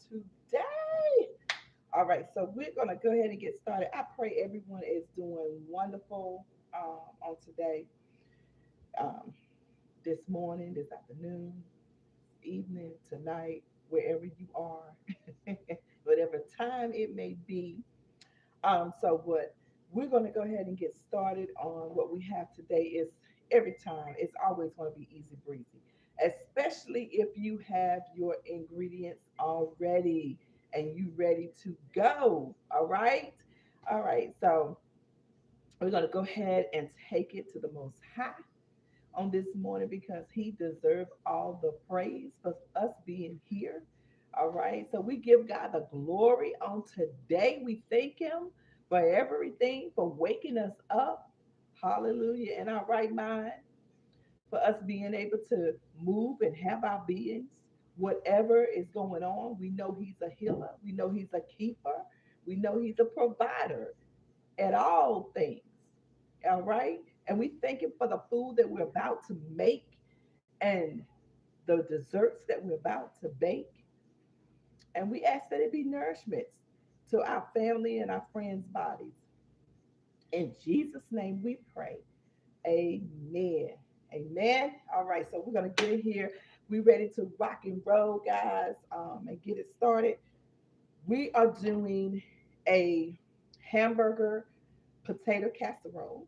today. All right, so we're going to go ahead and get started. I pray everyone is doing wonderful on today, um, this morning, this afternoon, evening, tonight, wherever you are, whatever time it may be. So what we're going to go ahead and get started on what we have today is every time it's always going to be easy breezy, especially if you have your ingredients already and you ready to go. All right. All right. So we're going to go ahead and take it to the most high on this morning because he deserves all the praise for us being here. All right. So we give God the glory on today. We thank him for everything, for waking us up. Hallelujah. In our right mind, for us being able to move and have our beings. Whatever is going on, we know he's a healer. We know he's a keeper. We know he's a provider at all things. All right. And we thank him for the food that we're about to make and the desserts that we're about to bake. And we ask that it be nourishments to our family and our friends' bodies. In Jesus' name we pray. Amen. Amen. All right. So we're going to get in here. We ready to rock and roll, guys, and get it started. We are doing a hamburger potato casserole.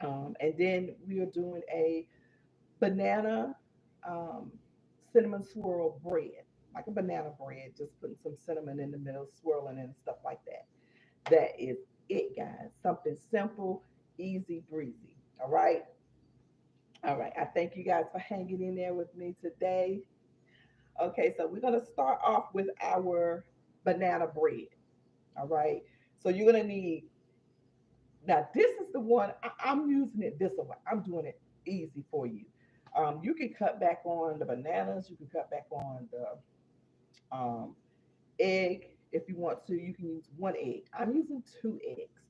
And then we are doing a banana um, cinnamon swirl bread, like a banana bread, just putting some cinnamon in the middle, swirling and stuff like that. That is it, guys. Something simple, easy breezy. All right. All right. I thank you guys for hanging in there with me today. Okay. So we're going to start off with our banana bread. All right. So you're going to need, now this is the one, I'm using it this way. I'm doing it easy for you. You can cut back on the bananas. You can cut back on the egg if you want to. You can use one egg. I'm using two eggs,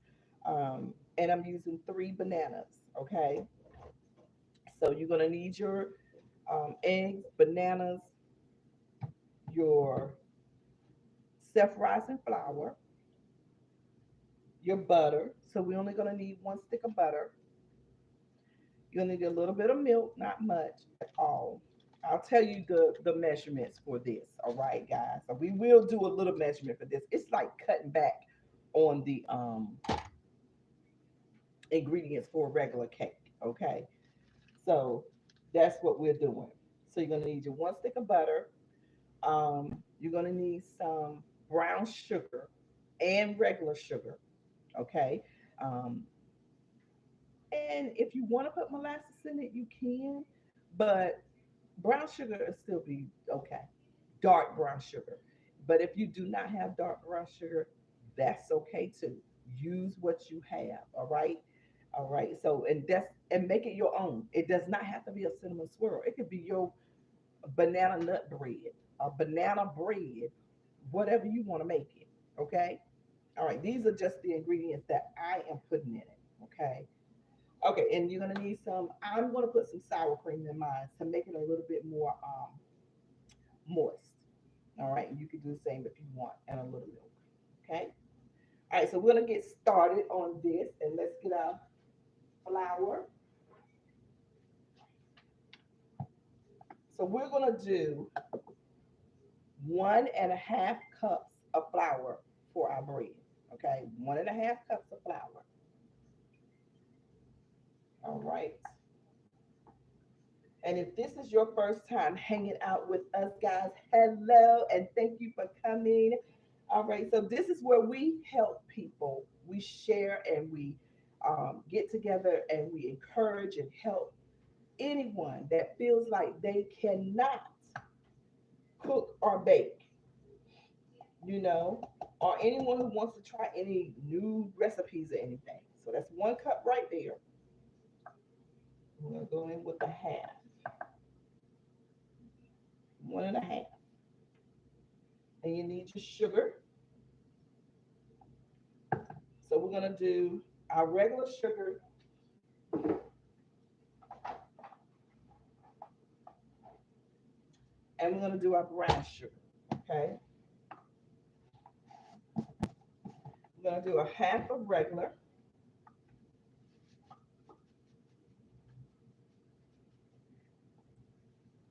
and I'm using three bananas. Okay, so you're gonna need your eggs, bananas, your self-rising flour, your butter. So we're only gonna need one stick of butter. You'll need a little bit of milk, not much at all. I'll tell you the measurements for this. All right, guys. So we will do a little measurement for this. It's like cutting back on the ingredients for a regular cake. Okay, so that's what we're doing. So you're gonna need your one stick of butter. You're gonna need some brown sugar and regular sugar. Okay, um, and if you want to put molasses in it, you can, but brown sugar will still be okay. Dark brown sugar. But if you do not have dark brown sugar, that's okay too. Use what you have. All right. All right. So and make it your own. It does not have to be a cinnamon swirl. It could be your banana nut bread, a banana bread, whatever you want to make it. Okay. All right. These are just the ingredients that I am putting in it. Okay. Okay, and you're gonna need some. I'm gonna put some sour cream in mine to make it a little bit more moist. All right, you can do the same if you want, and a little milk. Okay. All right, so we're gonna get started on this, and let's get our flour. So we're gonna do 1.5 cups of flour for our bread. Okay, 1.5 cups of flour. All right. And if this is your first time hanging out with us, guys, hello and thank you for coming. All right, so this is where we help people. We share and we get together and we encourage and help anyone that feels like they cannot cook or bake, you know, or anyone who wants to try any new recipes or anything. So that's 1 cup right there. We're going to go in with a half, 1.5. And you need your sugar. So we're gonna do our regular sugar, and we're gonna do our brown sugar. Okay, we're gonna do a half of regular.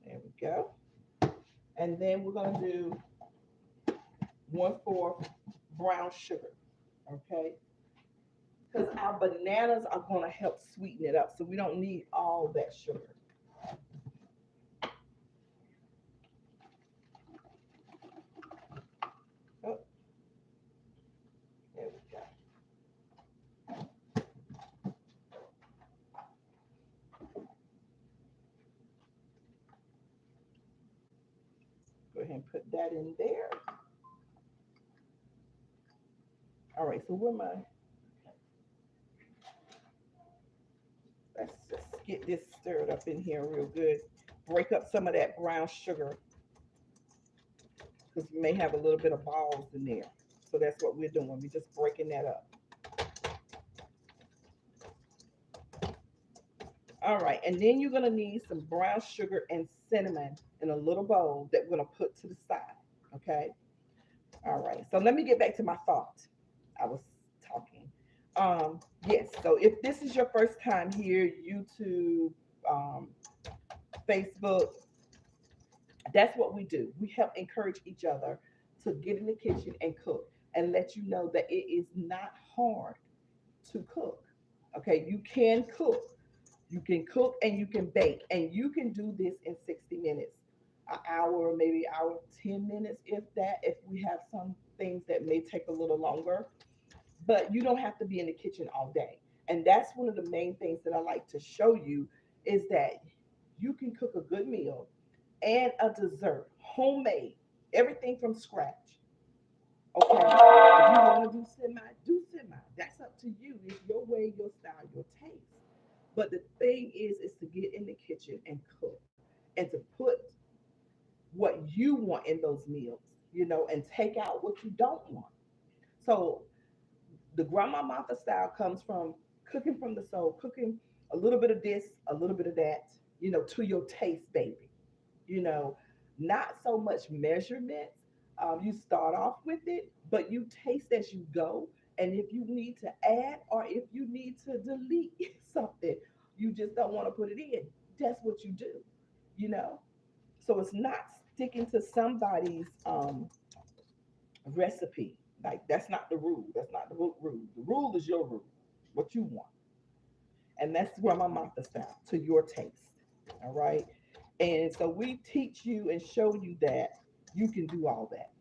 There we go. And then we're gonna do 1/4 brown sugar. Okay, because our bananas are gonna help sweeten it up, so we don't need all that sugar. Oh, there we go. Go ahead and put that in there. All right, so where my let's just get this stirred up in here real good. Break up some of that brown sugar because you may have a little bit of balls in there. So that's what we're doing. We're just breaking that up. All right, and then you're gonna need some brown sugar and cinnamon in a little bowl that we're gonna put to the side. Okay. All right. So let me get back to my thought. I was talking. Yes. So if this is your first time here, YouTube, um, Facebook, that's what we do. We help encourage each other to get in the kitchen and cook and let you know that it is not hard to cook. Okay, you can cook. You can cook and you can bake, and you can do this in 60 minutes, an hour, maybe hour, 10 minutes, if that, if we have some things that may take a little longer. But you don't have to be in the kitchen all day. And that's one of the main things that I like to show you is that you can cook a good meal and a dessert, homemade, everything from scratch. Okay, if you want to do semi. That's up to you. It's your way, your style, your taste. But the thing is to get in the kitchen and cook and to put what you want in those meals, and take out what you don't want. So the Grandma Martha style comes from cooking from the soul, cooking a little bit of this, a little bit of that, to your taste, baby. You know, not so much measurements. You start off with it, but you taste as you go. And if you need to add or if you need to delete something, you just don't want to put it in. That's what you do, you know? So it's not sticking to somebody's recipe. Like, that's not the rule. That's not the rule. The rule is your rule, what you want. And that's where my Martha style, to your taste. All right. And so we teach you and show you that you can do all that.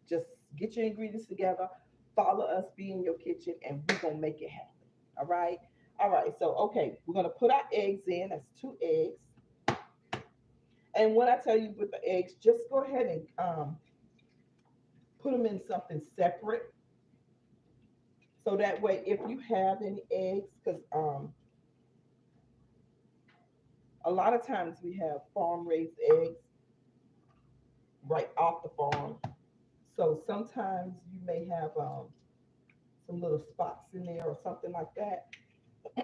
Just get your ingredients together, follow us, be in your kitchen, and we're gonna make it happen. All right. All right. So okay, we're gonna put our eggs in. That's 2 eggs. And when I tell you with the eggs, just go ahead and put them in something separate. So that way, if you have any eggs, because a lot of times we have farm raised eggs right off the farm. So sometimes you may have some little spots in there or something like that,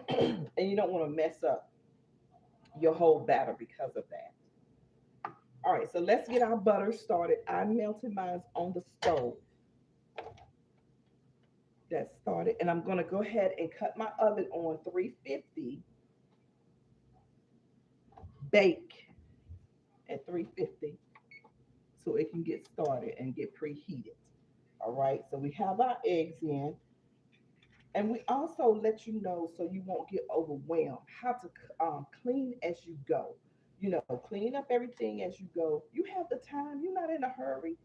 and you don't want to mess up your whole batter because of that. All right, so let's get our butter started. I melted mine on the stove. That started, and I'm gonna go ahead and cut my oven on 350, bake at 350 so it can get started and get preheated. All right, so we have our eggs in, and we also let you know so you won't get overwhelmed how to clean as you go. Clean up everything as you go. You have the time, you're not in a hurry.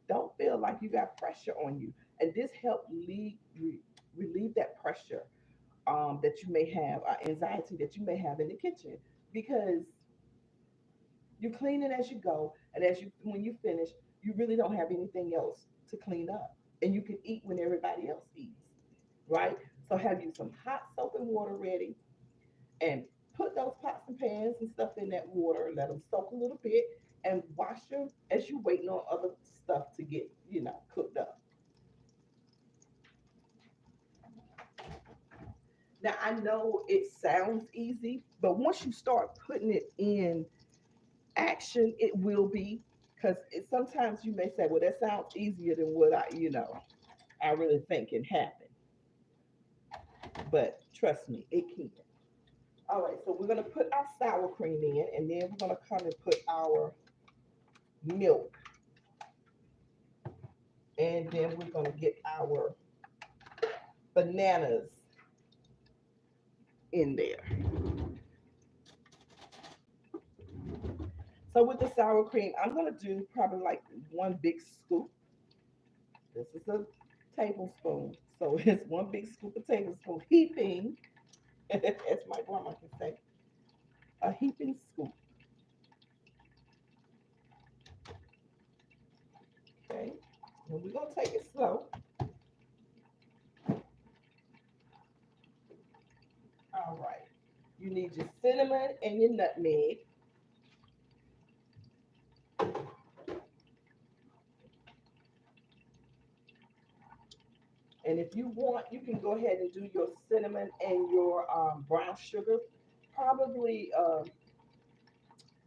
Don't feel like you got pressure on you. And this helps relieve that pressure that you may have, anxiety that you may have in the kitchen, because you're cleaning as you go, and when you finish, you really don't have anything else to clean up, and you can eat when everybody else eats, right? So have you some hot soap and water ready, and put those pots and pans and stuff in that water. Let them soak a little bit, and wash them as you're waiting on other stuff to get cooked up. Now I know it sounds easy, but once you start putting it in action, it will be Because sometimes you may say, well, that sounds easier than what I really think can happen. But trust me, it can. All right, so we're gonna put our sour cream in, and then we're gonna come and put our milk, and then we're gonna get our bananas in there. So with the sour cream, I'm gonna do probably like one big scoop. This is a tablespoon, so it's one big scoop of tablespoon heaping, as my grandma can say, a heaping scoop. Okay, and we're gonna take it slow. All right, you need your cinnamon and your nutmeg. And if you want, you can go ahead and do your cinnamon and your brown sugar. Probably,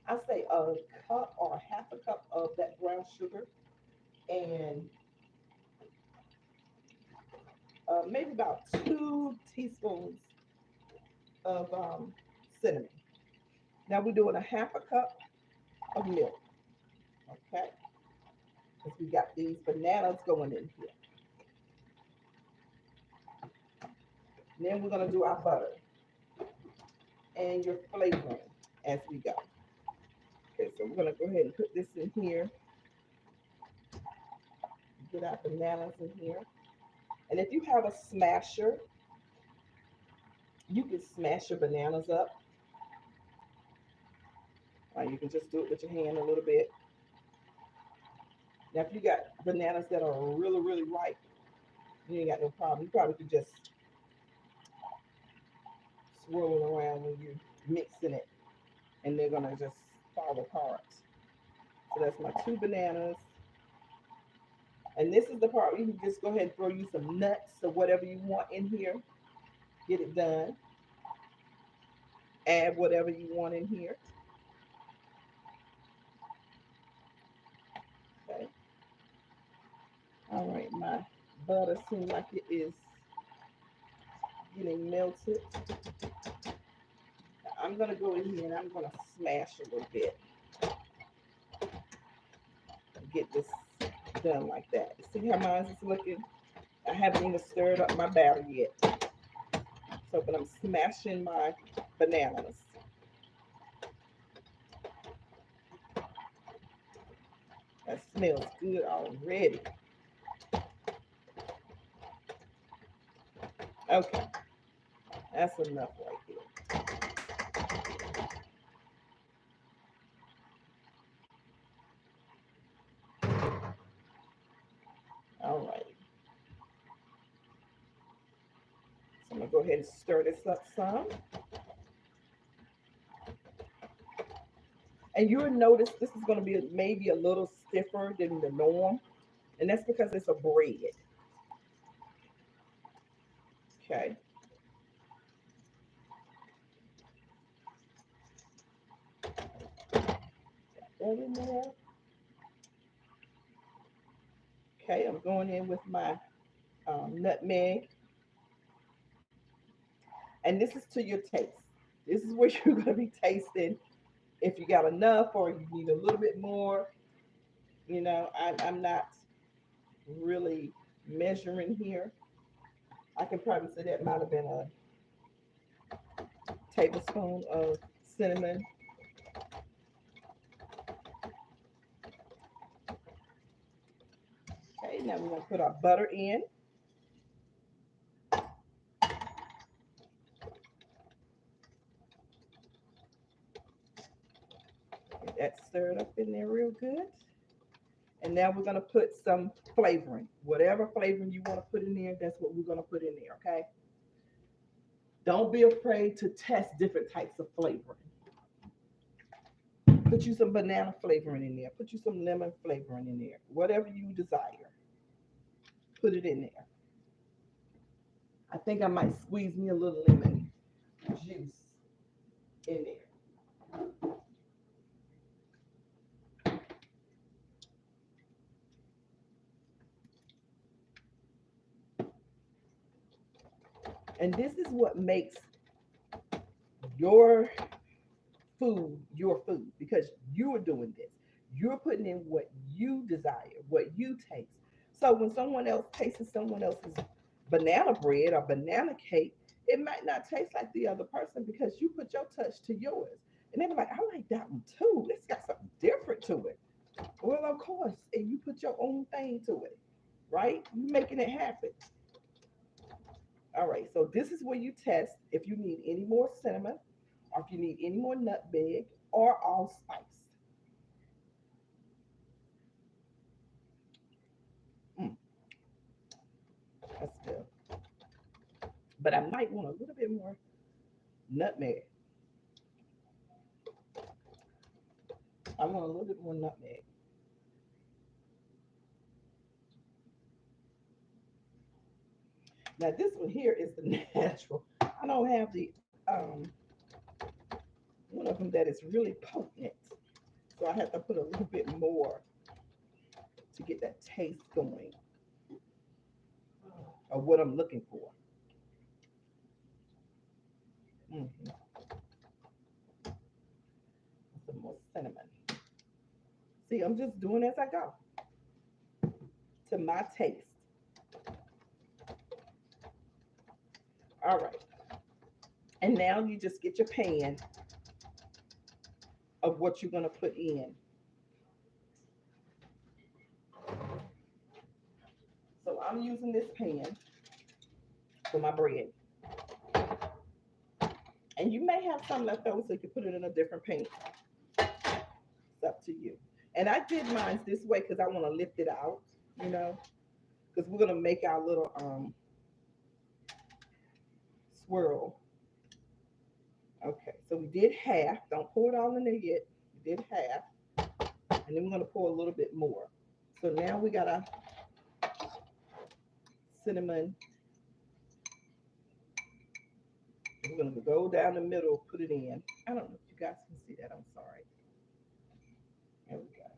I say a cup or half a cup of that brown sugar, and maybe about 2 teaspoons of cinnamon. Now we're doing a half a cup of milk, okay? Because we got these bananas going in here. And then we're gonna do our butter and your flavoring as we go. Okay, so we're gonna go ahead and put this in here. Get our bananas in here. And if you have a smasher, you can smash your bananas up. Or you can just do it with your hand a little bit. Now, if you got bananas that are really, really ripe, you ain't got no problem. You probably could just swirl it around when you're mixing it, and they're gonna just fall apart. So that's my 2 bananas. And this is the part where you can just go ahead and throw you some nuts or whatever you want in here. Get it done. Add whatever you want in here. Okay. All right, my butter seems like it is getting melted. I'm gonna go in here and I'm gonna smash a little bit and get this done like that. See how mine is looking? I haven't even stirred up my batter yet. So, but I'm smashing my bananas. That smells good already. Okay, that's enough right there. All right. So I'm gonna go ahead and stir this up some. And you'll notice this is gonna be maybe a little stiffer than the norm. And that's because it's a bread. Okay. That in there. Okay, I'm going in with my nutmeg. And this is to your taste. This is where you're gonna be tasting if you got enough or you need a little bit more. I'm not really measuring here. I can probably say that might have been a tablespoon of cinnamon. Okay, now we're gonna put our butter in. Get that stirred up in there real good. And now we're gonna put some flavoring. Whatever flavoring you want to put in there, that's what we're gonna put in there, okay? Don't be afraid to test different types of flavoring. Put you some banana flavoring in there. Put you some lemon flavoring in there. Whatever you desire, put it in there. I think I might squeeze me a little lemon juice in there. And this is what makes your food your food because you're doing this. You're putting in what you desire, what you taste. So when someone else tastes someone else's banana bread or banana cake, it might not taste like the other person because you put your touch to yours. And they be like, I like that one too. It's got something different to it. Well, of course, and you put your own thing to it, right? You making it happen. All right, so this is where you test if you need any more cinnamon or if you need any more nutmeg or allspice. Mm, that's good. But I might want a little bit more nutmeg. I want a little bit more nutmeg. Now this one here is the natural. I don't have the one of them that is really potent. So I have to put a little bit more to get that taste going of what I'm looking for. Mm-hmm. Some more cinnamon. See, I'm just doing as I go to my taste. All right. And now you just get your pan of what you're going to put in. So I'm using this pan for my bread. And you may have some left over so you can put it in a different pan. It's up to you. And I did mine this way because I want to lift it out, you know, because we're going to make our little swirl. Okay, so we did half. Don't pour it all in there yet. We did half. And then we're going to pour a little bit more. So now we got our cinnamon. We're going to go down the middle, put it in. I don't know if you guys can see that. I'm sorry. There we go.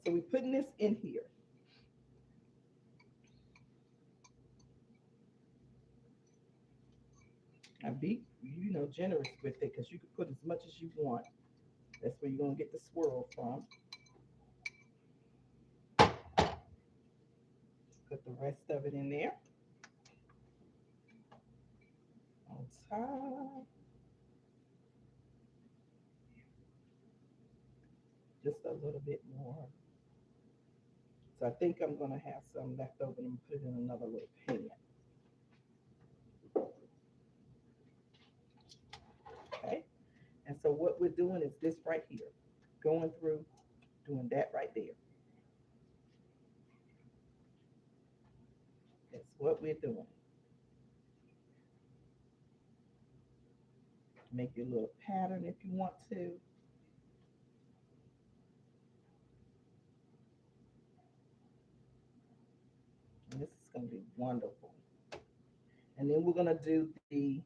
So we're putting this in here. Now be, generous with it because you can put as much as you want. That's where you're going to get the swirl from. Put the rest of it in there on top. Just a little bit more. So I think I'm going to have some left over and put it in another little pan. Okay. And so what we're doing is this right here. Going through, doing that right there. That's what we're doing. Make your little pattern if you want to. And this is going to be wonderful. And then we're going to do the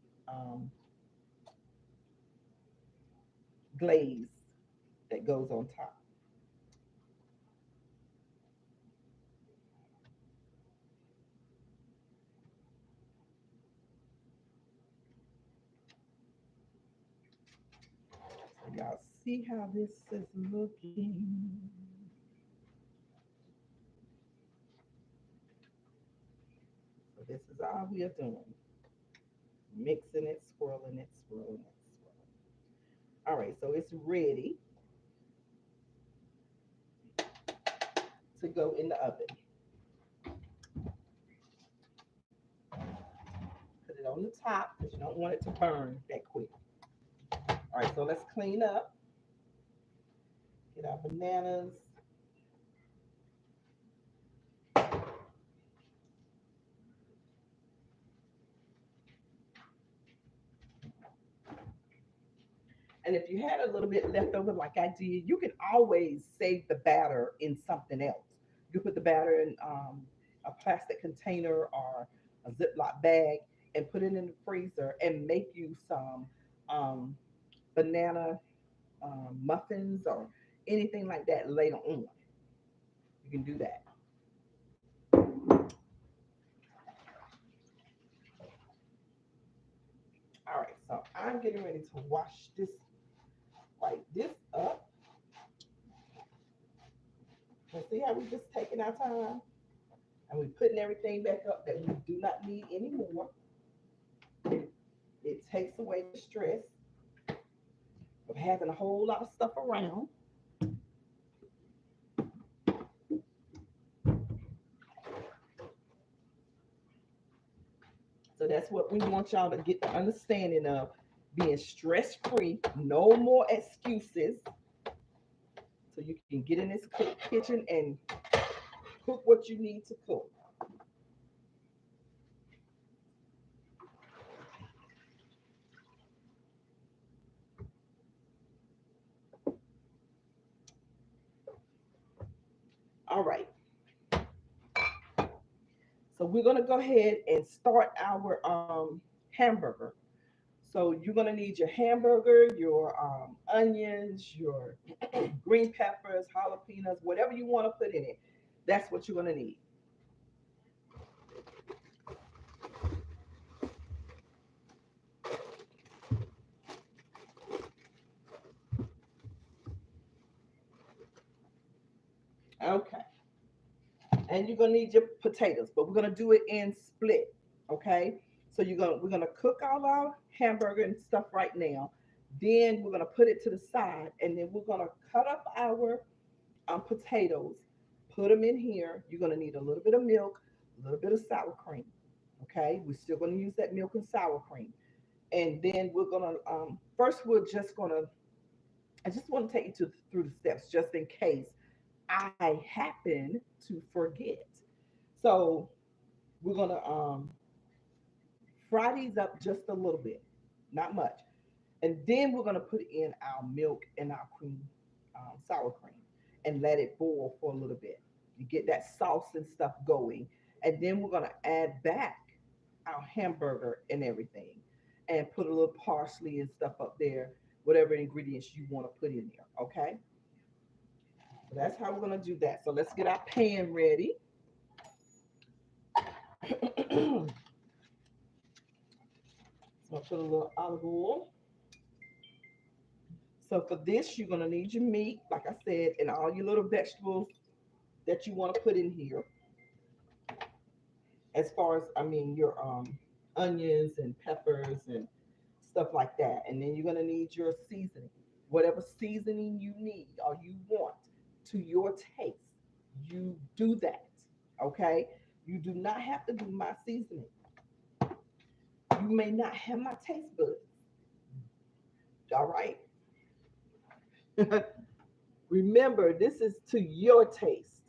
glaze that goes on top. So y'all see how this is looking. So this is all we are doing. Mixing it, swirling it, swirling it, swirling. All right, so it's ready to go in the oven. Put it on the top because you don't want it to burn that quick. All right, so let's clean up. Get our bananas. And if you had a little bit left over like I did, you can always save the batter in something else. You put the batter in a plastic container or a Ziploc bag and put it in the freezer and make you some um, banana muffins or anything like that later on. You can do that. I'm getting ready to wash this, wipe this up. And see how we just taking our time and we putting everything back up that we do not need anymore. It takes away the stress of having a whole lot of stuff around. So that's what we want y'all to get the understanding of, being stress free, no more excuses. So you can get in this kitchen and cook what you need to cook. All right. So we're gonna go ahead and start our hamburger. So you're gonna need your hamburger, your onions, your green peppers, jalapenos, whatever you want to put in it. That's what you're gonna need. Okay. And you're gonna need your potatoes, but we're gonna do it in split. Okay. So we're gonna cook all our hamburger and stuff right now. Then we're gonna put it to the side, and then we're gonna cut up our potatoes, put them in here. You're gonna need a little bit of milk, a little bit of sour cream. Okay, we're still gonna use that milk and sour cream, and then we're gonna first we're just gonna. I just want to take you through the steps just in case I happen to forget. So we're gonna fry these up just a little bit, not much, and then we're gonna put in our milk and our cream, sour cream, and let it boil for a little bit. You get that sauce and stuff going, and then we're gonna add back our hamburger and everything, and put a little parsley and stuff up there, whatever ingredients you want to put in there. Okay, so that's how we're gonna do that. So let's get our pan ready. So I'll put a little olive oil. So for this, you're gonna need your meat, like I said, and all your little vegetables that you want to put in here. As far as your onions and peppers and stuff like that. And then you're gonna need your seasoning, whatever seasoning you need or you want to your taste. You do that, okay? You do not have to do my seasoning. You may not have my taste buds, all right? Remember, this is to your taste.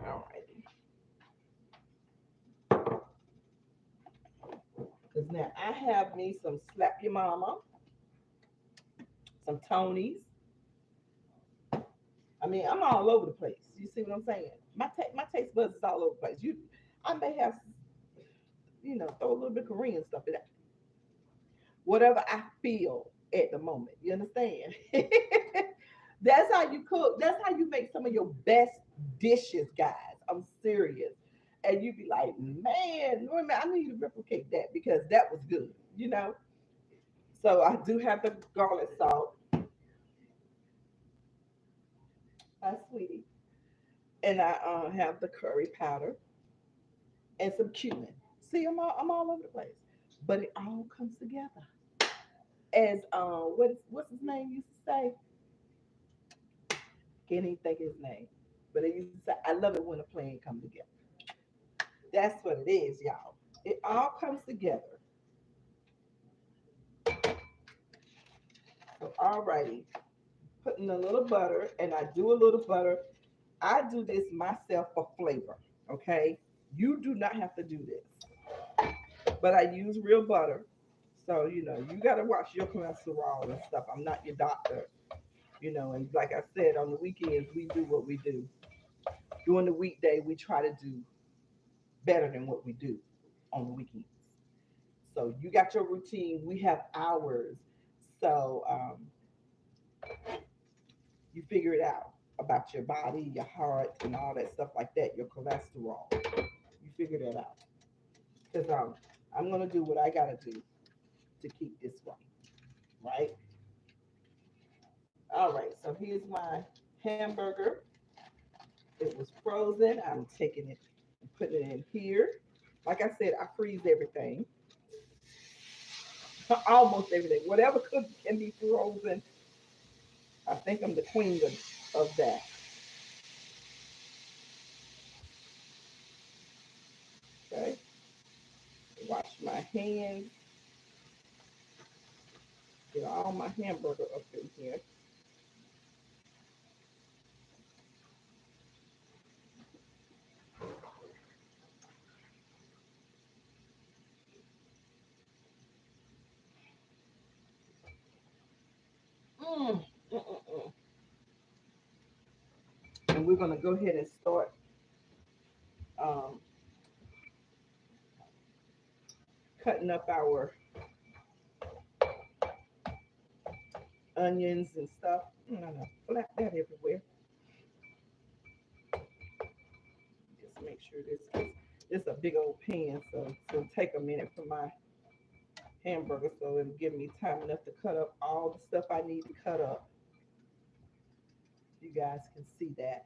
All right. Because now I have me some Slap Your Mama, some Tony's. I'm all over the place. You see what I'm saying? My taste buds is all over the place. I may have, throw a little bit of Korean stuff in that. Whatever I feel at the moment. You understand? That's how you cook. That's how you make some of your best dishes, guys. I'm serious. And you be like, man, Norman, I need to replicate that because that was good, you know? So I do have the garlic salt, sweetie, and I have the curry powder and some cumin. See, I'm all over the place, but it all comes together. As what's his name used to say? Can't even think of his name, but it used to say, "I love it when a plan come together." That's what it is, y'all. It all comes together. So, alrighty, putting a little butter, and I do a little butter. I do this myself for flavor. Okay, you do not have to do this, but I use real butter. So you gotta watch your cholesterol and stuff. I'm not your doctor, and like I said, on the weekends we do what we do. During the weekday, we try to do better than what we do on the weekends. So you got your routine. We have hours. So You figure it out about your body, your heart, and all that stuff like that, your cholesterol. You figure that out. Because I'm going to do what I got to do to keep this way, right? All right, so here's my hamburger. It was frozen. I'm taking it and putting it in here. Like I said, I freeze everything, almost everything. Whatever cookie can be frozen, I think I'm the queen of that. Okay, wash my hands, get all my hamburger up in here. Mm, mm, mm, mm. And we're gonna go ahead and start um, cutting up our onions and stuff. No, no, flap that everywhere. Just make sure this is a big old pan, so it's gonna take a minute for my hamburger, so it'll give me time enough to cut up all the stuff I need to cut up. You guys can see that.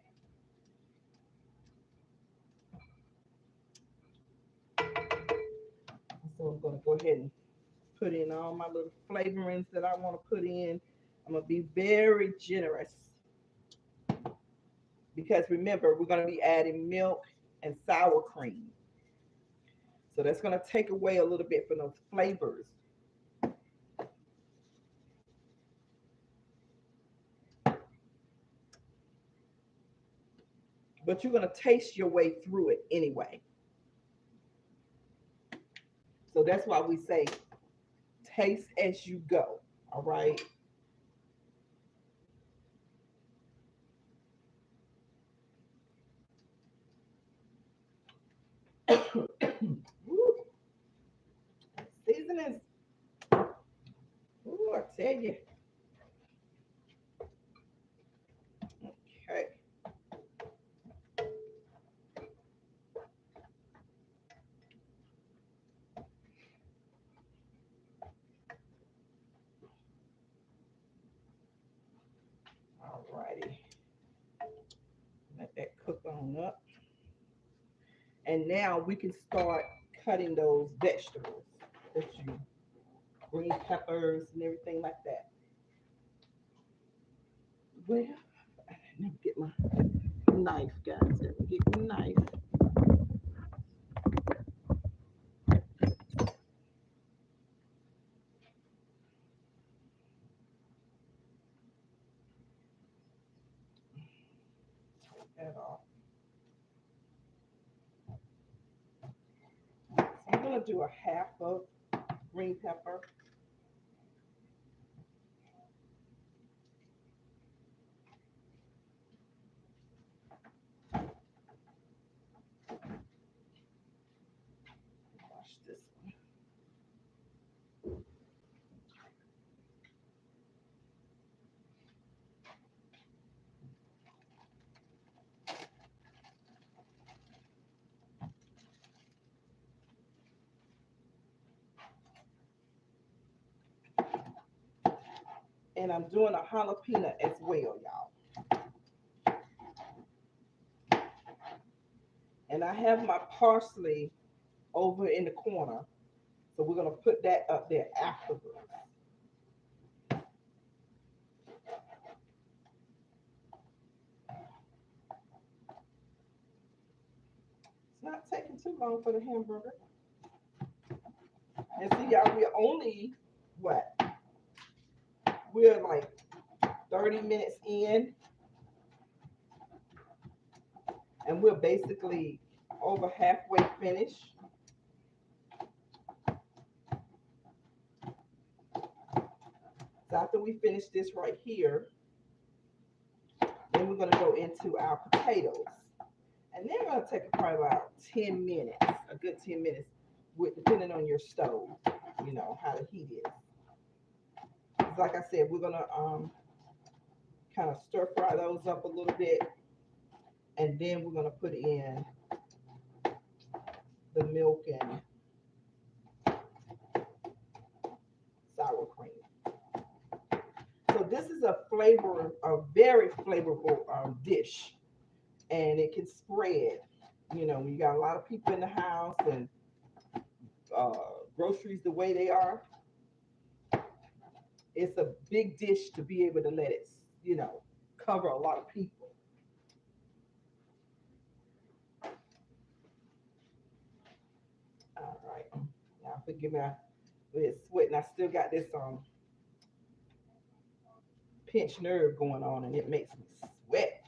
So I'm gonna go ahead and put in all my little flavorings that I want to put in. I'm gonna be very generous because remember we're gonna be adding milk and sour cream. So that's gonna take away a little bit from those flavors. But you're gonna taste your way through it anyway. So that's why we say taste as you go. All right. Seasonings. Ooh, I tell you. Okay. All righty. Let that cook on up. And now we can start cutting those vegetables that you green peppers and everything like that. Well, let me get my knife, guys. Let me get my knife. That off. So I'm gonna do a half of green pepper. Wash this one. And I'm doing a jalapeno as well, y'all. And I have my parsley over in the corner. So we're gonna put that up there afterwards. It's not taking too long for the hamburger. And see, y'all, we're only what? We're like 30 minutes in, and we're basically over halfway finished. So after we finish this right here, then we're gonna go into our potatoes. And they're gonna take probably about 10 minutes, a good 10 minutes, with depending on your stove, you know, how the heat is. Like I said, we're gonna kind of stir fry those up a little bit, and then we're gonna put in the milk and sour cream. So this is a very flavorful dish, and it can spread. When you got a lot of people in the house and uh, groceries the way they are, it's a big dish to be able to let it, you know, cover a lot of people. All right. Now forgive me, it's sweating. I still got this pinched nerve going on, and it makes me sweat.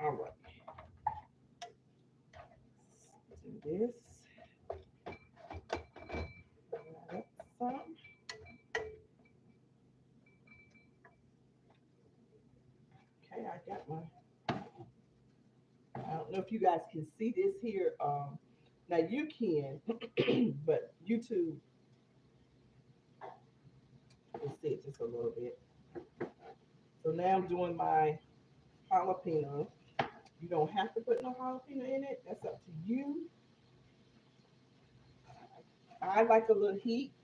All right. Do this. Add some. Okay, I got my. I don't know if you guys can see this here. Now you can, but YouTube can see it just a little bit. So now I'm doing my jalapeno. You don't have to put no jalapeno in it. That's up to you. I like a little heat,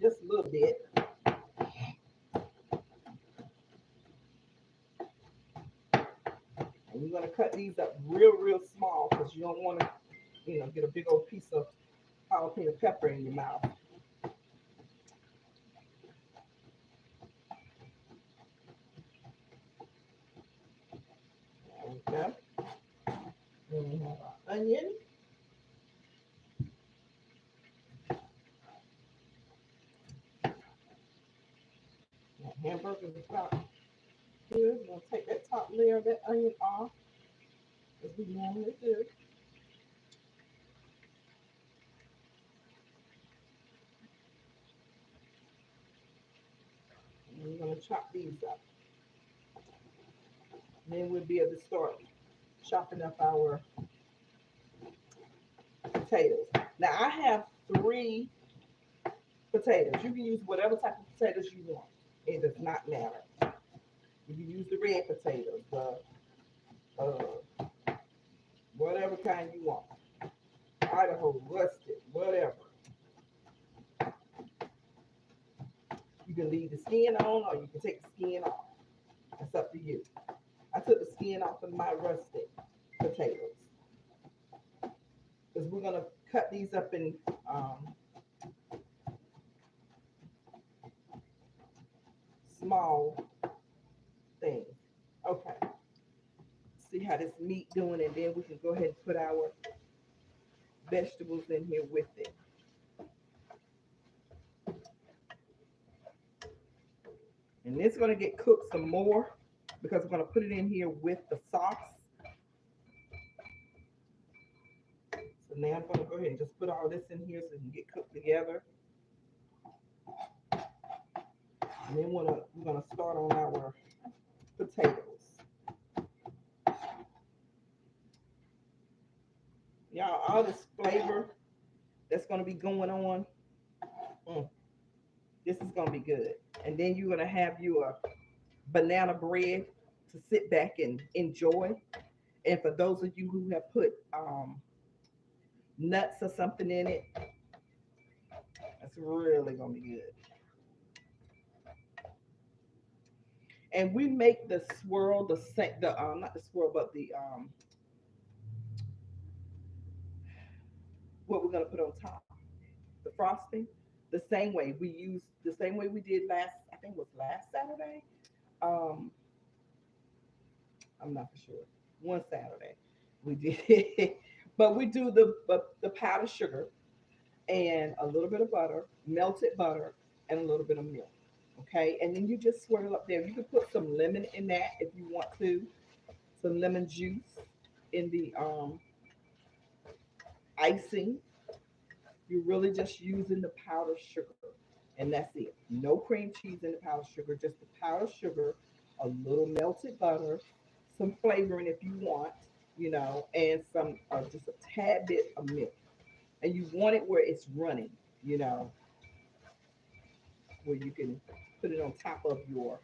just a little bit. And you're gonna cut these up real small because you don't want to, get a big old piece of jalapeno pepper in your mouth. There we go. Then we have our onion. That hamburger is about here. We're gonna take that top layer of that onion off, as we normally do. And we're gonna chop these up. And then we'll be able to start chopping up our potatoes. Now I have three potatoes. You can use whatever type of potatoes you want. It does not matter. You can use the red potatoes, the whatever kind you want. Idaho, rusted, whatever. You can leave the skin on or you can take the skin off. That's up to you. I took the skin off of my rusted potatoes because we're gonna cut these up in small things. Okay. See how this meat doing, and then we can go ahead and put our vegetables in here with it. And it's gonna get cooked some more because we're gonna put it in here with the sauce. So now I'm gonna go ahead and just put all this in here so it can get cooked together. And then we're gonna start on our potatoes. Y'all, all this flavor that's gonna be going on, mm, this is gonna be good. And then you're gonna have your banana bread to sit back and enjoy. And for those of you who have put nuts or something in it, that's really gonna be good. And we make the swirl the not the swirl, but the what we're gonna put on top, the frosting, the same way. We use the same way we did last. I think it was last Saturday. Um, I'm not for sure. One Saturday we did, but we do the powdered sugar and a little bit of butter, melted butter, and a little bit of milk. Okay, and then you just swirl up there. You can put some lemon in that if you want to, some lemon juice in the icing. You're really just using the powdered sugar, and that's it. No cream cheese in the powdered sugar, just the powdered sugar, a little melted butter, some flavoring if you want, and some just a tad bit of milk. And you want it where it's running, you know, where you can put it on top of your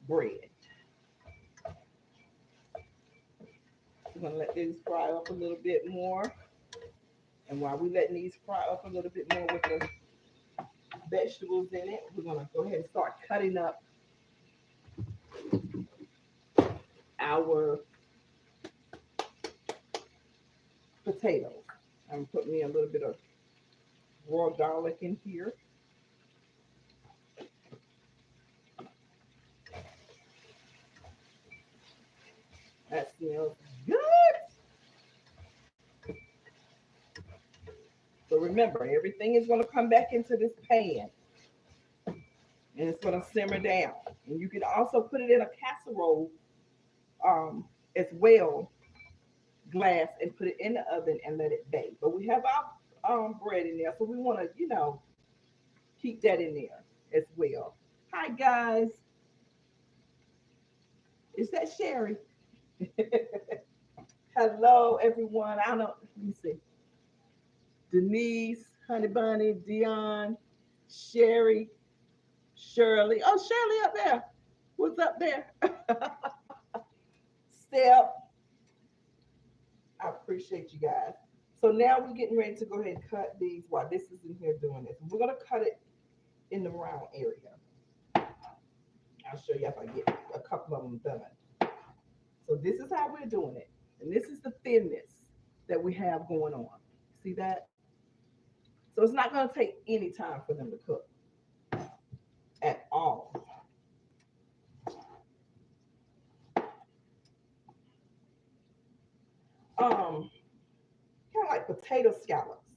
bread. We're gonna let these fry up a little bit more. And while we're letting these fry up a little bit more with the vegetables in it, we're gonna go ahead and start cutting up our potatoes. I'm putting me a little bit of raw garlic in here. That smells good. So remember, everything is going to come back into this pan and it's going to simmer down. And you can also put it in a casserole as well, glass, and put it in the oven and let it bake. But we have our bread in there, so we want to, keep that in there as well. Hi guys, is that Sherry? Hello everyone. I don't know. Let me see. Denise, Honey Bunny, Dion, Sherry, Shirley. Oh, Shirley up there. What's up there? Step. I appreciate you guys. So now we're getting ready to go ahead and cut these while this is in here doing this. We're going to cut it in the round area. I'll show you if I get a couple of them done. So this is how we're doing it. And this is the thinness that we have going on. See that? So it's not going to take any time for them to cook at all. Kind of like potato scallops.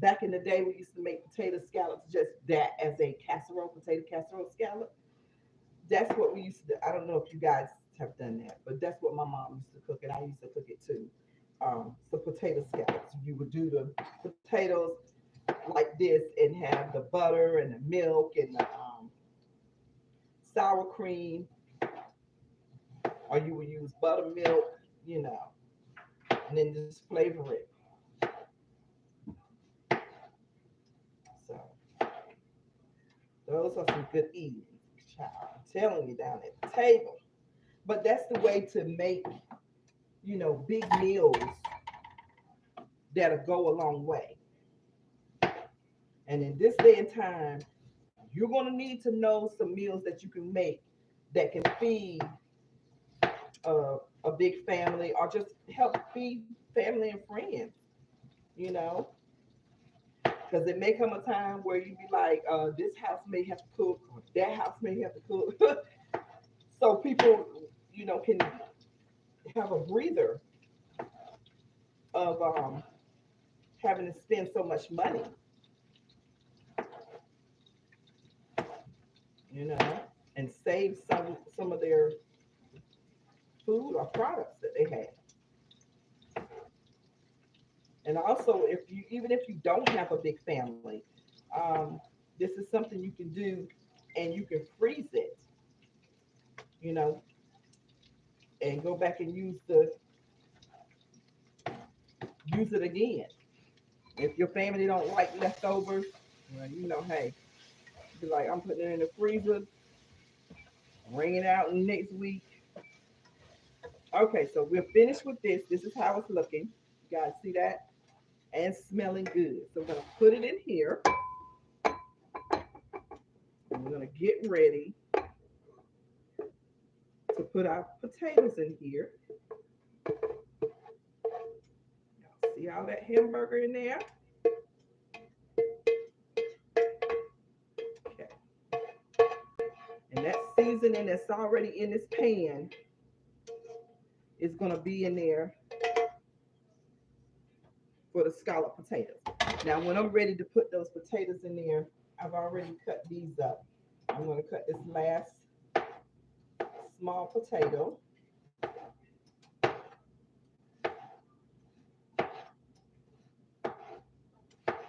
Back in the day, we used to make potato scallops just that as a casserole, potato casserole scallop. That's what we used to do. I don't know if you guys have done that, but that's what my mom used to cook, and I used to cook it too. So potato scallops. You would do the potatoes like this and have the butter and the milk and the sour cream, or you would use buttermilk, and then just flavor it. So those are some good eating, child. I'm telling you down at the table. But that's the way to make, big meals that'll go a long way. And in this day and time, you're going to need to know some meals that you can make that can feed a big family or just help feed family and friends, you know, because it may come a time where you be like, this house may have to cook, or that house may have to cook. So people, can have a breather of having to spend so much money, you know, and save some of their food or products that they have. And also, if you don't have a big family, this is something you can do, and you can freeze it, you know, and go back and use it again. If your family don't like leftovers, well, hey, be like, I'm putting it in the freezer, bring it out next week. Okay, so we're finished with this. This is how it's looking. You guys see that? And smelling good. So I'm gonna put it in here. And we're gonna get ready to put our potatoes in here. Y'all see all that hamburger in there? Okay. And that seasoning that's already in this pan is gonna be in there for the scallop potatoes. Now, when I'm ready to put those potatoes in there, I've already cut these up. I'm going to cut this last small potato.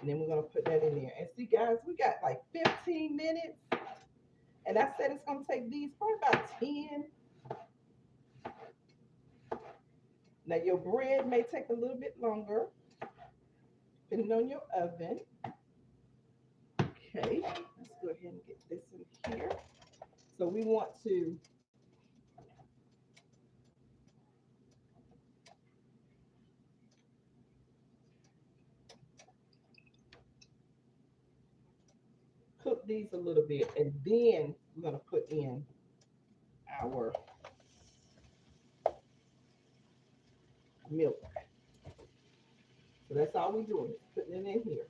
And then we're going to put that in there. And see, guys, we got like 15 minutes. And I said it's going to take these probably about 10. Now your bread may take a little bit longer, depending on your oven. Okay, let's go ahead and get this in here. So we want to cook these a little bit, and then we're gonna put in our milk. So that's all we're doing, is putting it in here.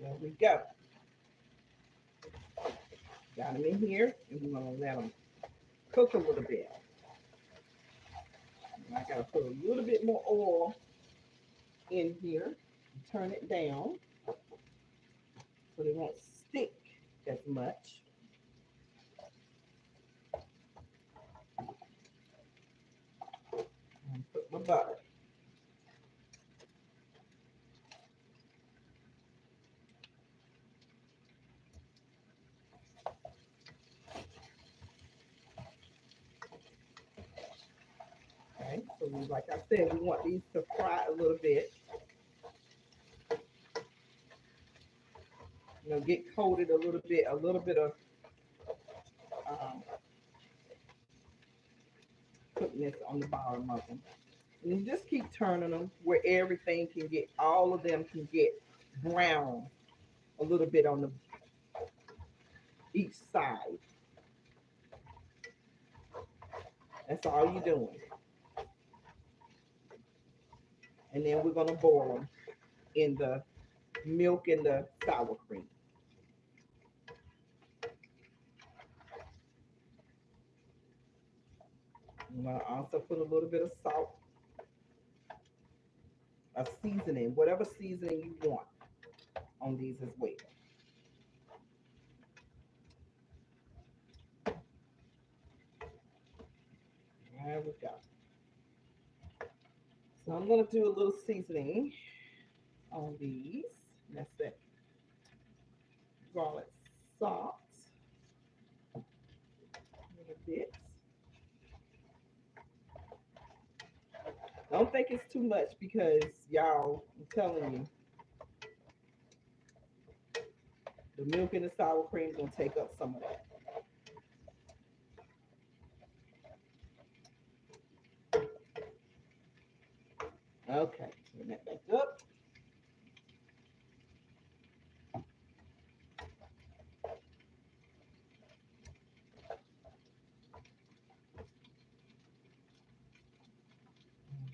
There we go. Got them in here, and we're gonna let them cook a little bit. And I gotta put a little bit more oil in here. Turn it down so they won't stick as much. And put my butter. Okay, so like I said, we want these to fry a little bit. Get coated a little bit of um, putting this on the bottom of them. And you just keep turning them where everything can get, all of them can get brown a little bit on the each side. That's all you're doing. And then we're gonna boil them in the milk and the sour cream. I'm gonna also put a little bit of salt, a seasoning, whatever seasoning you want on these as well. There we go. So I'm gonna do a little seasoning on these. That's it. Garlic salt, a little bit. Don't think it's too much because y'all, I'm telling you, the milk and the sour cream is gonna take up some of that. Okay, turn that back up.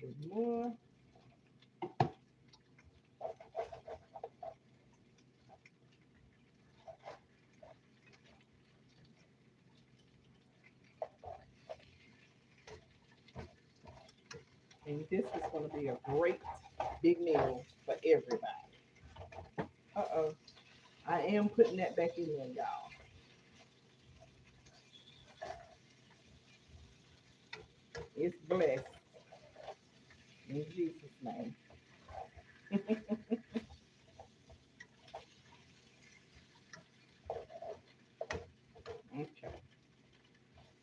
A little more. And this is going to be a great big meal for everybody. Uh-oh. I am putting that back in there, y'all. It's blessed. In Jesus' name. Okay.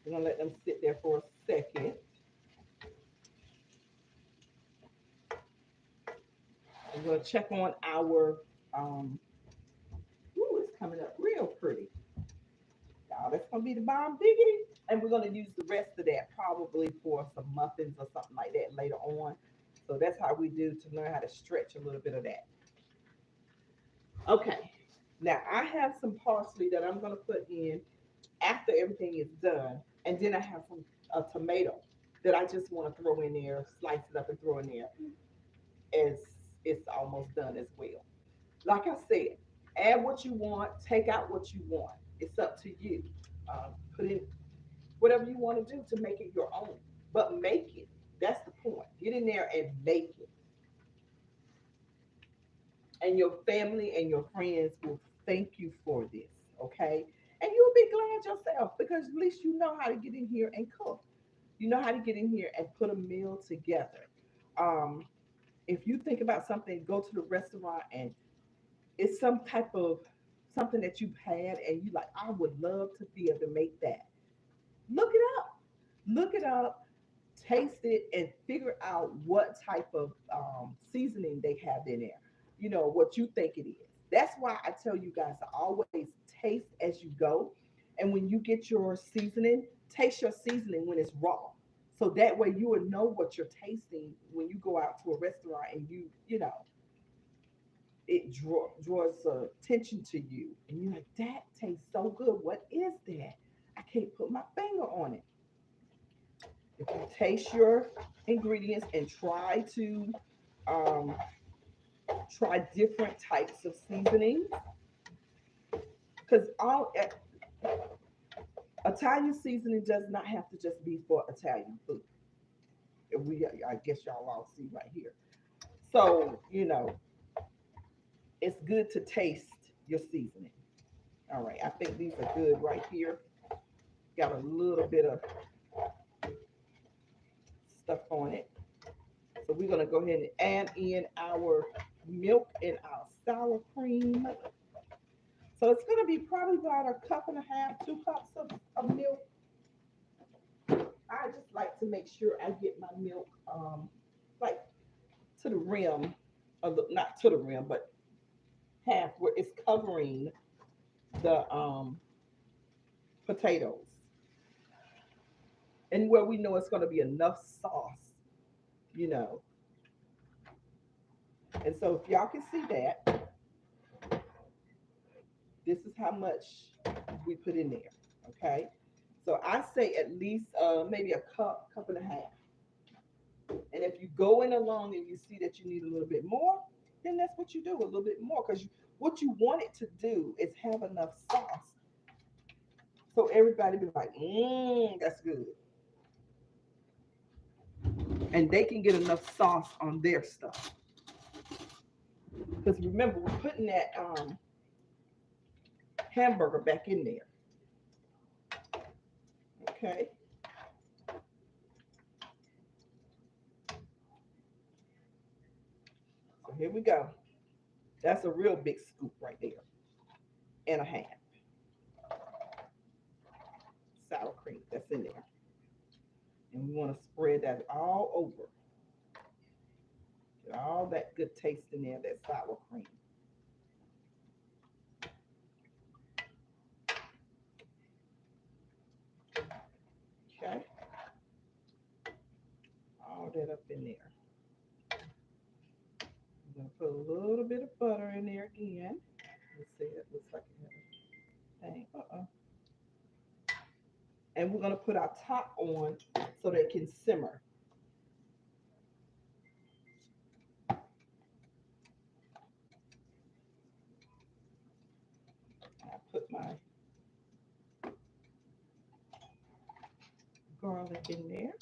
We're going to let them sit there for a second. We're going to check on our, ooh, it's coming up real pretty. Y'all, that's going to be the bomb diggity. And we're going to use the rest of that probably for some muffins or something like that later on. So that's how we do to learn how to stretch a little bit of that. Okay. Now I have some parsley that I'm going to put in after everything is done. And then I have some a tomato that I just want to throw in there, slice it up and throw in there as it's almost done as well. Like I said, add what you want, take out what you want. It's up to you. Put in whatever you want to do to make it your own. But make it. That's the point. Get in there and make it. And your family and your friends will thank you for this. Okay. And you'll be glad yourself because at least you know how to get in here and cook. You know how to get in here and put a meal together. um, if you think about something, go to the restaurant and it's some type of something that you've had and you like, I would love to be able to make that. Look it up. Look it up, taste it, and figure out what type of seasoning they have in there. You know, what you think it is. That's why I tell you guys to always taste as you go. And when you get your seasoning, taste your seasoning when it's raw. So that way you will know what you're tasting when you go out to a restaurant and you know, draws attention to you. And you're like, that tastes so good. What is that? I can't put my finger on it. If you taste your ingredients and um, try different types of seasonings, because all Italian seasoning does not have to just be for Italian food. I guess y'all all see right here. So you know, it's good to taste your seasoning. All right, I think these are good right here. Got a little bit of stuff on it. So we're gonna go ahead and add in our milk and our sour cream. So it's gonna be probably about a cup and a half, 2 cups of milk. I just like to make sure I get my milk like to the rim, not to the rim, but half where it's covering the potatoes, and where we know it's gonna be enough sauce, you know. And so if y'all can see that, this is how much we put in there. Okay. So I say at least maybe a cup and a half. And if you go in along and you see that you need a little bit more, then that's what you do, a little bit more. Because what you want it to do is have enough sauce. So everybody be like, that's good. And they can get enough sauce on their stuff. Because remember, we're putting that hamburger back in there. Okay. So here we go. That's a real big scoop right there. And a half. Sour cream that's in there. And we want to spread that all over. Get all that good taste in there, that sour cream. Okay. All that up in there. I'm going to put a little bit of butter in there again. Let's see, it looks like it has a thing. And we're going to put our top on so they can simmer. I put my garlic in there.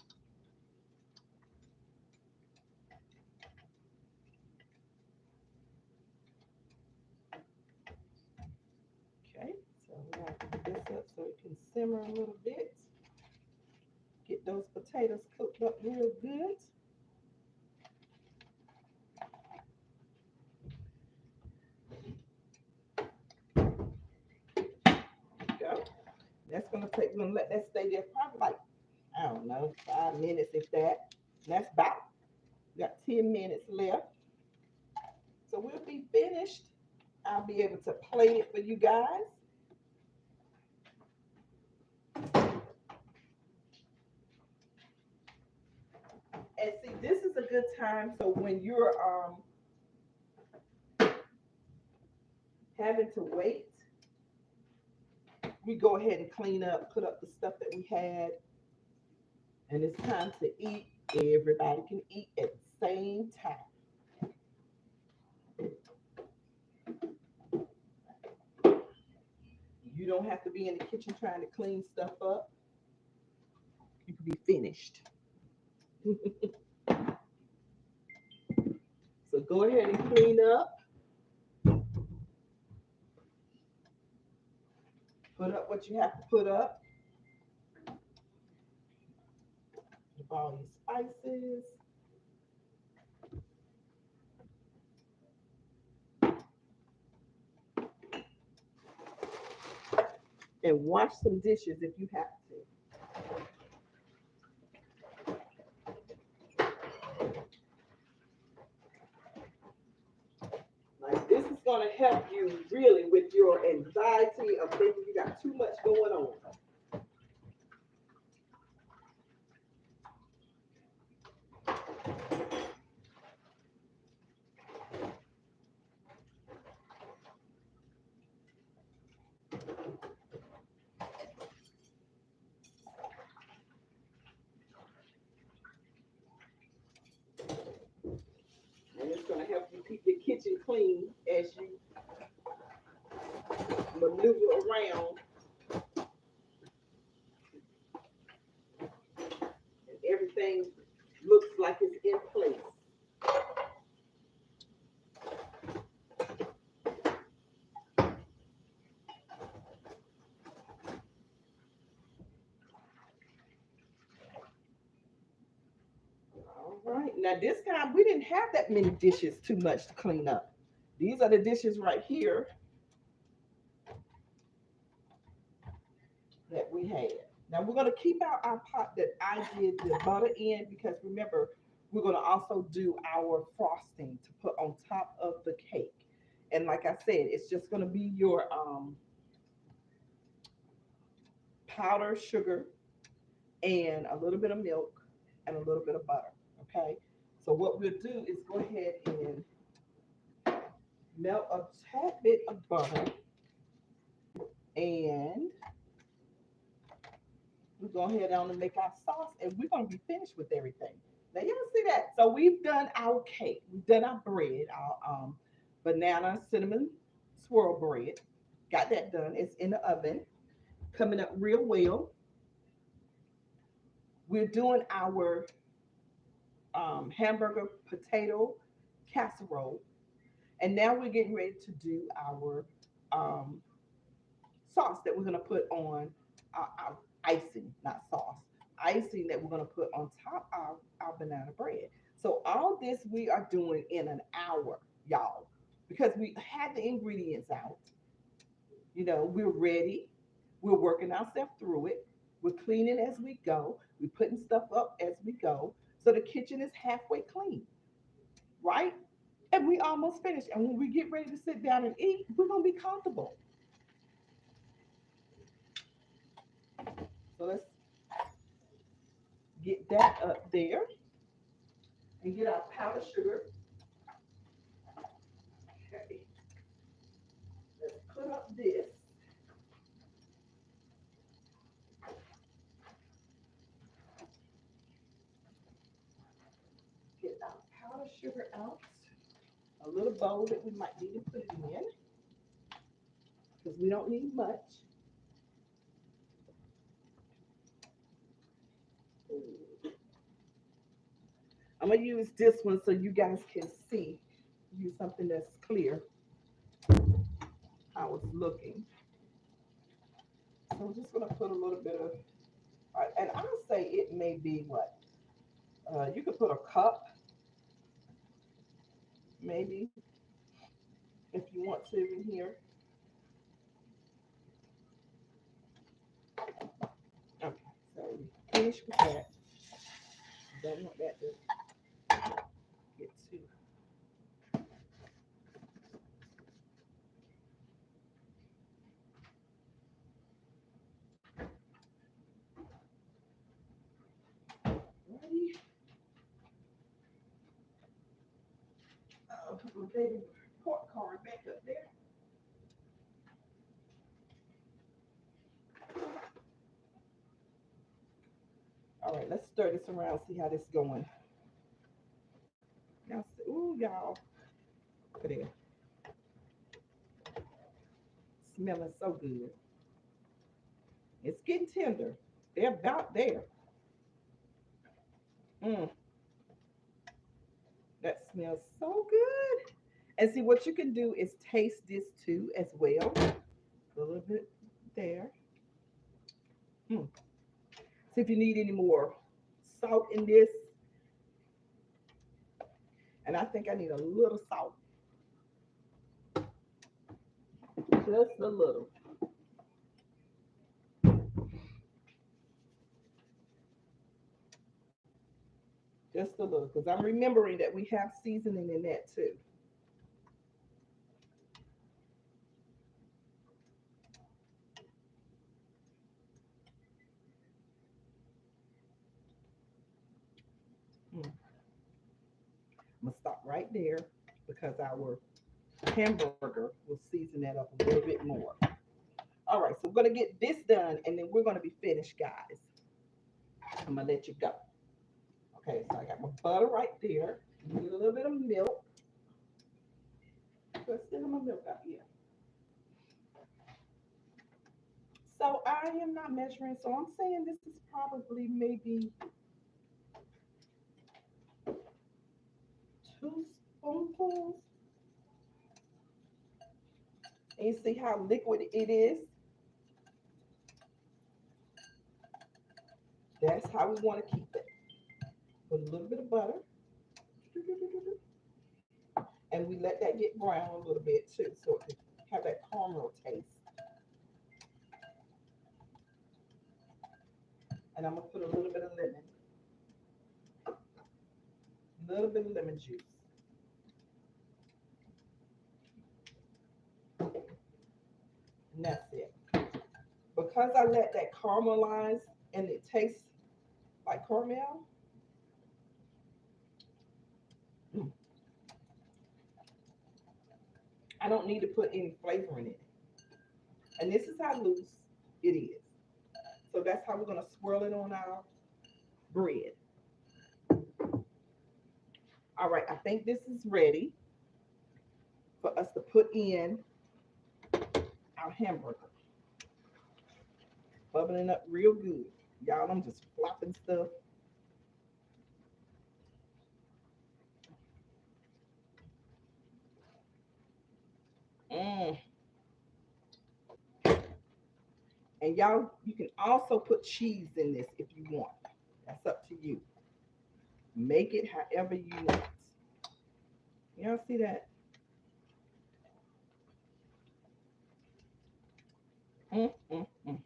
Okay, so we're going to put this up so it can simmer a little bit. Get those potatoes cooked up real good. Go. That's gonna take. We're gonna let that stay there probably like I don't know 5 minutes if that. And that's about. We got 10 minutes left, so we'll be finished. I'll be able to plate it for you guys. And see, this is a good time. So when you're having to wait, we go ahead and clean up, put up the stuff that we had, and it's time to eat. Everybody can eat at the same time. You don't have to be in the kitchen trying to clean stuff up. You can be finished. So go ahead and clean up. Put up what you have to put up. Put all your spices. and wash some dishes if you have to. Like this is going to help you really with your anxiety of thinking you got too much going on. And it's going to help you keep your kitchen clean as you maneuver around and everything looks like it's in place. All right. Now this time we didn't have that many dishes too much to clean up. These are the dishes right here that we had. Now we're going to keep out our pot that I did the butter in because remember, we're going to also do our frosting to put on top of the cake. And like I said, it's just going to be your powdered sugar and a little bit of milk and a little bit of butter. Okay. So what we'll do is go ahead and melt a tad bit of butter and we're going to head on and make our sauce and we're going to be finished with everything. Now y'all see that? So we've done our cake, we've done our bread, our banana cinnamon swirl bread. Got that done. It's in the oven, coming up real well. We're doing our hamburger potato casserole, and now we're getting ready to do our um, sauce that we're going to put on our icing, not sauce, icing that we're going to put on top of our banana bread. So all this we are doing in an hour, y'all, because we had the ingredients out. You know, we're ready. We're working ourselves through it. We're cleaning as we go. We're putting stuff up as we go. So the kitchen is halfway clean, right? And we almost finished. And when we get ready to sit down and eat, we're going to be comfortable. So let's get that up there and get our powdered sugar. Okay, let's put up this. Get our powdered sugar out. A little bowl that we might need to put it in because we don't need much. I'm gonna use this one so you guys can see. Use something that's clear how it's looking. So I'm just gonna put a little bit of, and I'll say it may be what you could put a cup, maybe if you want to in here. Okay, so we finish with that. Don't want that to get too. Ready? Put my baby pork card back up there. All right, let's stir this around, see how this is going. Now, ooh, y'all, look at it. Smelling so good. It's getting tender. They're about there. Mm, that smells so good. And see, what you can do is taste this too as well. A little bit there. Mm. See if you need any more salt in this. And I think I need a little salt. Just a little. little because I'm remembering that we have seasoning in that too. Mm. I'm gonna stop right there because our hamburger will season that up a little bit more. All right, so we're gonna get this done and then we're gonna be finished, guys. I'm gonna let you go. Okay, so I got my butter right there. Need a little bit of milk. Let's get my milk out here. So I am not measuring, so I'm saying this is probably maybe 2 spoonfuls. And you see how liquid it is? That's how we want to keep it. Put a little bit of butter. And we let that get brown a little bit too, so it can have that caramel taste. And I'm gonna put a little bit of lemon, a little bit of lemon juice. And that's it. Because I let that caramelize and it tastes like caramel, mm, I don't need to put any flavor in it. And this is how loose it is. So that's how we're gonna swirl it on our bread. All right, I think this is ready for us to put in our hamburger. Bubbling up real good. Y'all, I'm just flopping stuff. Mm. And y'all, you can also put cheese in this if you want. That's up to you. Make it however you want. Y'all see that? Mm, mm, mm.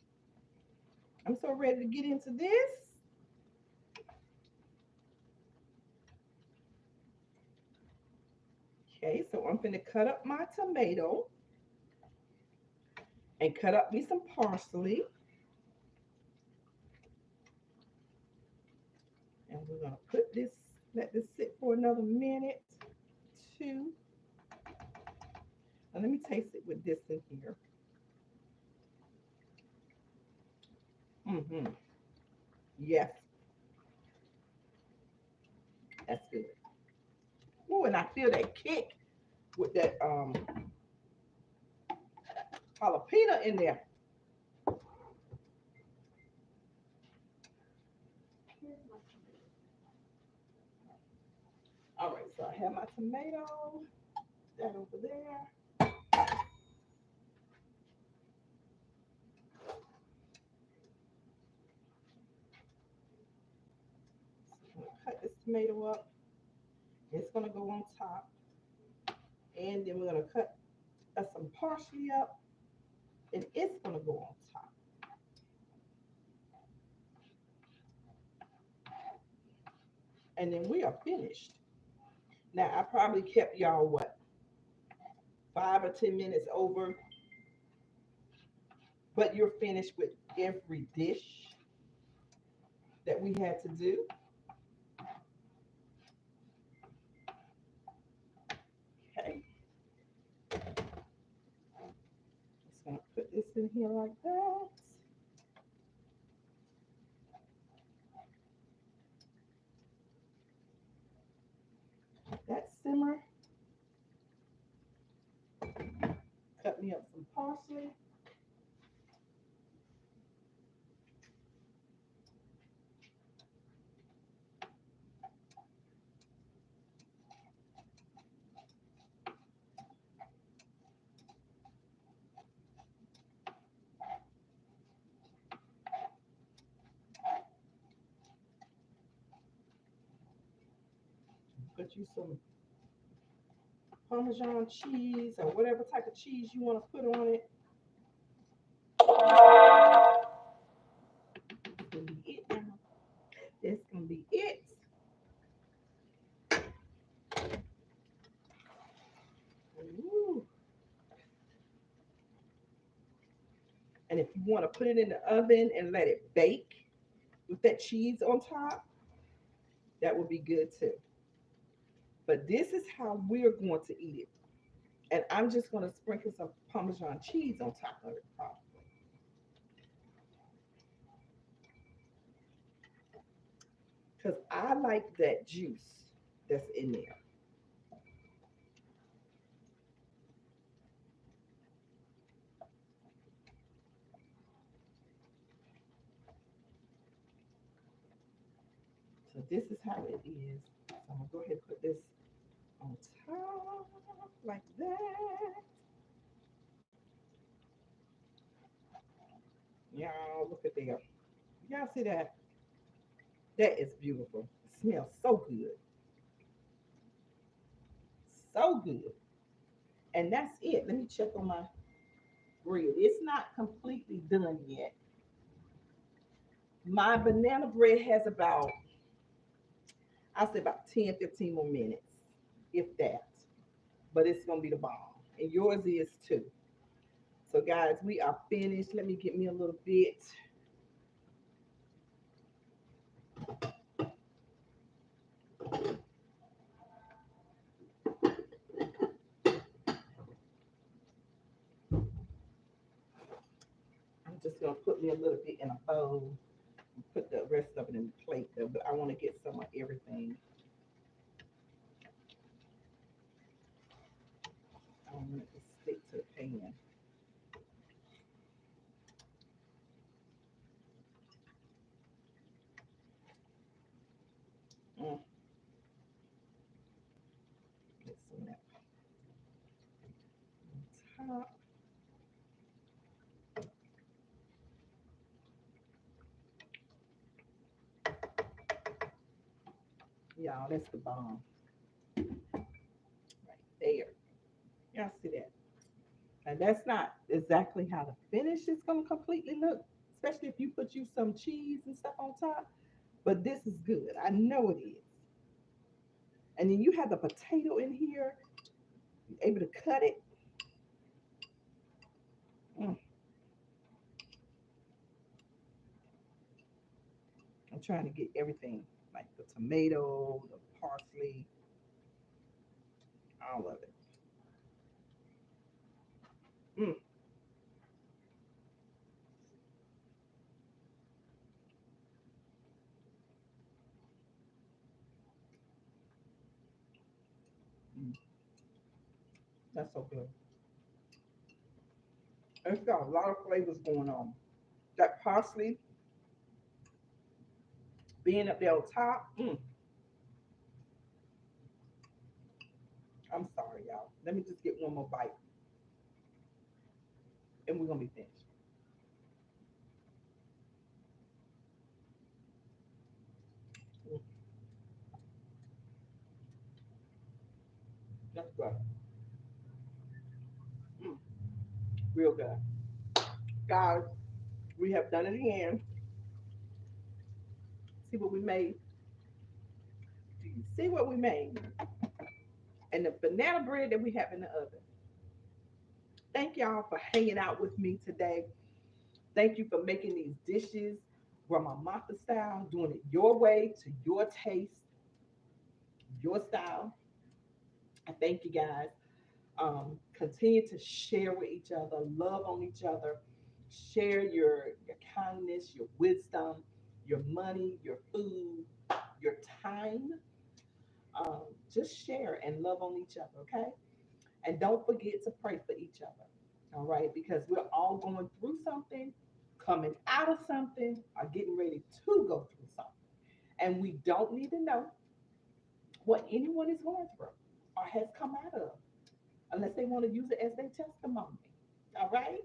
I'm so ready to get into this. Okay, so I'm going to cut up my tomato and cut up me some parsley. And we're going to put this, let this sit for another minute, two. Now let me taste it with this in here. Mm-hmm. Yes, that's good. Oh, and I feel that kick with that jalapeno in there. All right, so I have my tomato, that over there. So I'm gonna cut this tomato up. It's gonna go on top, and then we're gonna cut some parsley up, and it's gonna go on top. And then we are finished. Now I probably kept y'all what 5 or 10 minutes over, but you're finished with every dish that we had to do. Okay, just gonna put this in here like that. That simmer. Cut me up some parsley. Put you some Parmesan cheese or whatever type of cheese you want to put on it. That's gonna be it now. That's gonna be it. And if you want to put it in the oven and let it bake with that cheese on top, that would be good too. But this is how we're going to eat it. And I'm just going to sprinkle some Parmesan cheese on top of it, probably. Because I like that juice that's in there. So this is how it is. So I'm going to go ahead and put this on top like that. Y'all, look at there. Y'all see that? That is beautiful. It smells so good. So good. And that's it. Let me check on my bread. It's not completely done yet. My banana bread has about, I'll say about 10, 15 more minutes, if that. But it's going to be the bomb. And yours is too. So, guys, we are finished. Let me get me a little bit. I'm just going to put me a little bit in a bowl. Put the rest of it in the plate, though. But I want to get some of everything. I don't want it to stick to the pan. Mm, get some of that on top. Y'all, that's the bomb right there. Y'all see that? And that's not exactly how the finish is going to completely look, especially if you put you some cheese and stuff on top. But this is good. I know it is. And then you have the potato in here, able to cut it. Mm, I'm trying to get everything, like the tomato, the parsley, all of it. Mm, mm, that's so good. It's got a lot of flavors going on. That parsley being up there on top. I'm sorry, y'all. Let me just get one more bite, and we're gonna be finished. Mm, that's good. Mm, real good, guys. We have done it again. See what we made? Do you see what we made? And the banana bread that we have in the oven. Thank y'all for hanging out with me today. Thank you for making these dishes, Grandma Martha style, doing it your way, to your taste, your style. I thank you guys. Continue to share with each other, love on each other, share your kindness, your wisdom, your money, your food, your time. Just share and love on each other, okay? And don't forget to pray for each other, all right? Because we're all going through something, coming out of something, or getting ready to go through something. And we don't need to know what anyone is going through or has come out of unless they want to use it as their testimony, all right?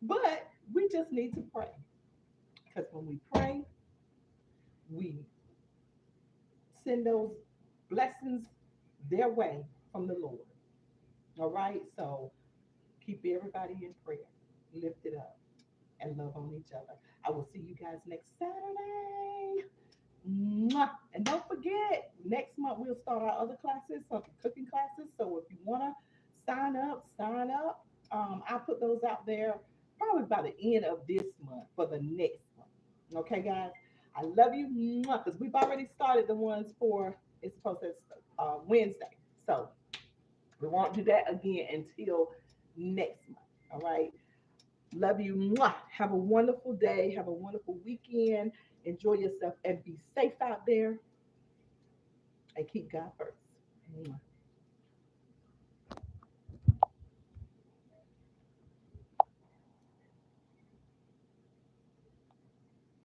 But we just need to pray because when we pray, we send those blessings their way from the Lord, all right? So keep everybody in prayer, lift it up, and love on each other. I will see you guys next Saturday. Mwah. And don't forget, next month we'll start our other classes, some cooking classes. So if you want to sign up, sign up. I'll put those out there probably by the end of this month for the next month. Okay, guys. I love you because we've already started the ones for it's supposed to Wednesday. So we won't do that again until next month. All right. Love you. Mwah. Have a wonderful day. Have a wonderful weekend. Enjoy yourself and be safe out there and keep God first. Mwah.